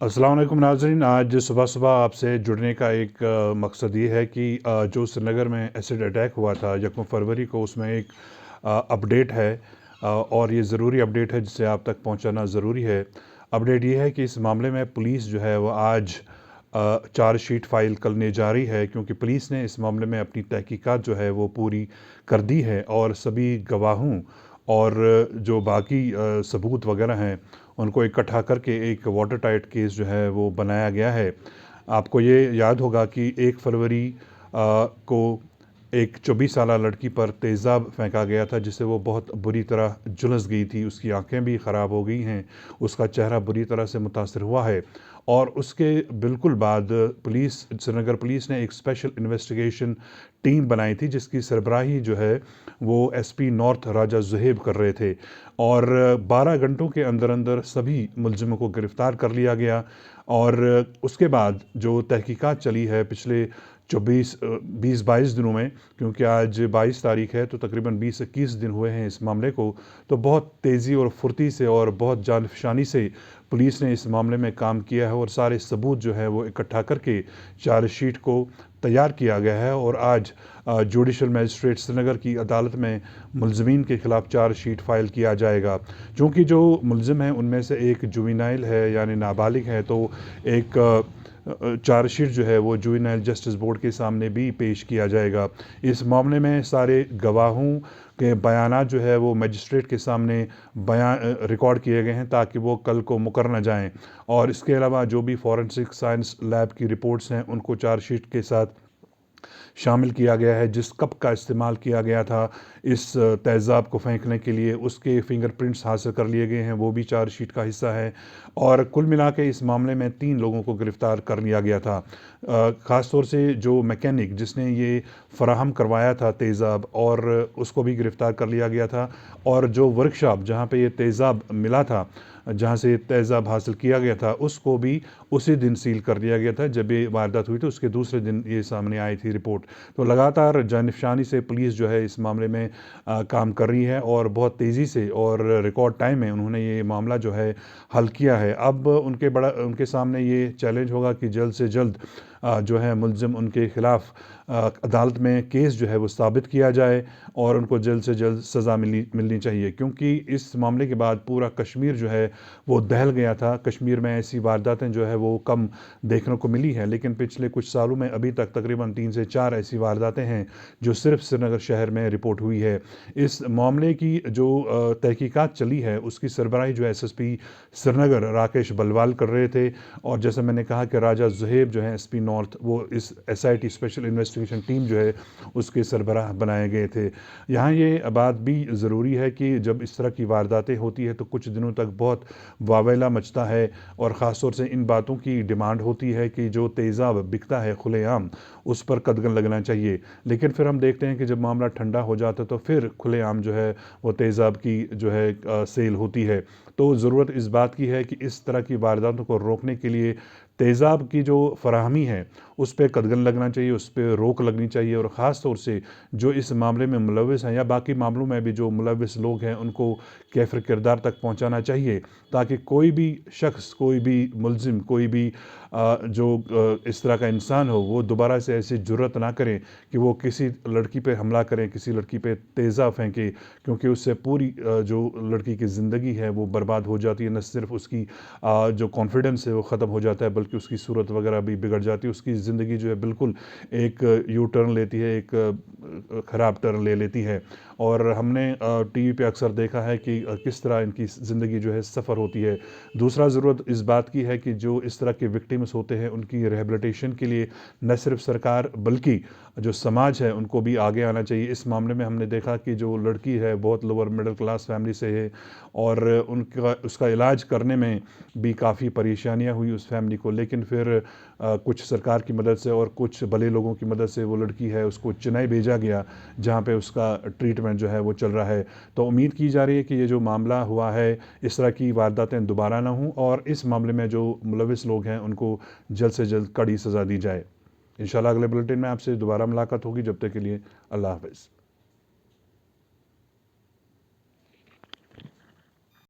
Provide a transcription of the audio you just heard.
अस्सलाम वालेकुम नाज़रीन। आज सुबह सुबह आपसे जुड़ने का एक मकसद ये है कि जो श्रीनगर में एसिड अटैक हुआ था 1 फरवरी को, उसमें एक अपडेट है और ये ज़रूरी अपडेट है जिसे आप तक पहुंचाना ज़रूरी है। अपडेट ये है कि इस मामले में पुलिस जो है वो आज चार्जशीट फ़ाइल करने जा रही है, क्योंकि पुलिस ने इस मामले में अपनी तहकीकात जो है वो पूरी कर दी है और सभी गवाहों और जो बाकी सबूत वगैरह हैं उनको इकट्ठा करके एक वाटर टाइट केस जो है वो बनाया गया है। आपको ये याद होगा कि 1 फरवरी को एक 24 साला लड़की पर तेज़ाब फेंका गया था, जिससे वो बहुत बुरी तरह झुलस गई थी। उसकी आंखें भी ख़राब हो गई हैं, उसका चेहरा बुरी तरह से मुतासर हुआ है। और उसके बिल्कुल बाद श्रीनगर पुलिस ने एक स्पेशल इन्वेस्टिगेशन टीम बनाई थी, जिसकी सरबराही जो है वो एसपी नॉर्थ राजा ज़ुहैब कर रहे थे। और 12 घंटों के अंदर अंदर सभी मुलज़िमों को गिरफ़्तार कर लिया गया। और उसके बाद जो तहकीकात चली है पिछले 20-22 दिनों में, क्योंकि आज 22 तारीख है तो तकरीबन 20-21 दिन हुए हैं इस मामले को, तो बहुत तेज़ी और फुर्ती से और बहुत जानफशानी से पुलिस ने इस मामले में काम किया है और सारे सबूत जो है वो इकट्ठा करके चार्जशीट को तैयार किया गया है। और आज जुडिशल मजिस्ट्रेट श्रीनगर की अदालत में मुलज़मीन के ख़िलाफ़ चार्जशीट फ़ाइल किया जाएगा। चूँकि जो मुलज़िम हैं उनमें से एक जुवेनाइल है, यानी नाबालिग है, तो एक चार्जशीट जो है वो जुवेनाइल जस्टिस बोर्ड के सामने भी पेश किया जाएगा। इस मामले में सारे गवाहों के बयानात जो है वो मजिस्ट्रेट के सामने रिकॉर्ड किए गए हैं, ताकि वो कल को मुकर न जाएं। और इसके अलावा जो भी फॉरेंसिक साइंस लैब की रिपोर्ट्स हैं उनको चार्जशीट के साथ शामिल किया गया है। जिस कप का इस्तेमाल किया गया था इस तेज़ाब को फेंकने के लिए, उसके फिंगरप्रिंट्स हासिल कर लिए गए हैं, वो भी चार्जशीट का हिस्सा है। और कुल मिला के इस मामले में 3 लोगों को गिरफ़्तार कर लिया गया था। ख़ास तौर से जो मैकेनिक जिसने ये फ़राहम करवाया था तेज़ाब, और उसको भी गिरफ़्तार कर लिया गया था। और जो वर्कशॉप जहाँ पे ये तेज़ाब मिला था, जहाँ से तेज़ाब हासिल किया गया था, उसको भी उसी दिन सील कर दिया गया था। जब ये वारदात हुई थी उसके दूसरे दिन ये सामने आई थी रिपोर्ट। तो लगातार जानफशानी से पुलिस जो है इस मामले में काम कर रही है और बहुत तेज़ी से और रिकॉर्ड टाइम में उन्होंने ये मामला जो है हल किया है। अब उनके सामने ये चैलेंज होगा कि जल्द से जल्द जो है मुलज़िम उनके ख़िलाफ़ अदालत में केस जो है वो साबित किया जाए और उनको जल्द से जल्द सज़ा मिलनी चाहिए, क्योंकि इस मामले के बाद पूरा कश्मीर जो है वो दहल गया था। कश्मीर में ऐसी वारदातें जो है वो कम देखने को मिली है, लेकिन पिछले कुछ सालों में अभी तक तकरीबन 3 से 4 ऐसी वारदातें हैं जो सिर्फ श्रीनगर शहर में रिपोर्ट हुई है। इस मामले की जो तहकीकात चली है उसकी सरबराही जो एसएसपी श्रीनगर राकेश बलवाल कर रहे थे। और जैसे मैंने कहा कि राजा ज़ुहैब जो है एसपी नॉर्थ, वो इस एसआईटी स्पेशल इन्वेस्टिगेशन टीम जो है उसके सरबराह बनाए गए थे। यहाँ ये बात भी ज़रूरी है कि जब इस तरह की वारदातें होती है तो कुछ दिनों तक बहुत वावेला मचता है, और ख़ास तौर से इन बातों की डिमांड होती है कि जो तेज़ाब बिकता है खुलेआम उस पर कदगन लगना चाहिए। लेकिन फिर हम देखते हैं कि जब मामला ठंडा हो जाता है तो फिर खुलेआम जो है वो तेज़ाब की जो है सेल होती है। तो ज़रूरत इस बात की है कि इस तरह की वारदातों को रोकने के लिए तेज़ाब की जो फराहमी है उस पर कदगन लगना चाहिए, उस पर रोक लगनी चाहिए। और ख़ास तौर से जो इस मामले में मुलविस हैं या बाकी मामलों में भी जो मुलविस लोग हैं उनको कैफ़र किरदार तक पहुंचाना चाहिए, ताकि कोई भी शख्स, कोई भी मुलजिम, कोई भी इस तरह का इंसान हो वो दोबारा से ऐसी जुर्रत ना करें कि वो किसी लड़की पे हमला करें, किसी लड़की पे तेज़ाब फेंके, क्योंकि उससे पूरी जो लड़की की ज़िंदगी है वो बर्बाद हो जाती है। न सिर्फ उसकी जो कॉन्फिडेंस है वो ख़त्म हो जाता है, बल्कि उसकी सूरत वगैरह भी बिगड़ जाती है। उसकी ज़िंदगी जो है बिल्कुल एक यू टर्न लेती है, एक ख़राब टर्न ले लेती है। और हमने टीवी पे अक्सर देखा है कि किस तरह इनकी ज़िंदगी जो है सफ़र होती है। दूसरा ज़रूरत इस बात की है कि जो इस तरह के विक्टिम्स होते हैं उनकी रिहेबिलिटेशन के लिए न सिर्फ सरकार बल्कि जो समाज है उनको भी आगे आना चाहिए। इस मामले में हमने देखा कि जो लड़की है बहुत लोअर मिडिल क्लास फैमिली से है, और उसका इलाज करने में भी काफ़ी परेशानियां हुई उस फैमिली को। लेकिन फिर कुछ सरकार की मदद से और कुछ भले लोगों की मदद से वो लड़की है उसको चेन्नई भेजा गया, जहाँ पे उसका ट्रीटमेंट जो है वो चल रहा है। तो उम्मीद की जा रही है कि ये जो मामला हुआ है इस तरह की वारदातें दोबारा ना हों, और इस मामले में जो मुलविस लोग हैं उनको जल्द से जल्द कड़ी सज़ा दी जाए। इंशाल्लाह अगले बुलेटिन में आपसे दोबारा मुलाकात होगी। जब तक के लिए अल्लाह हाफ़िज़।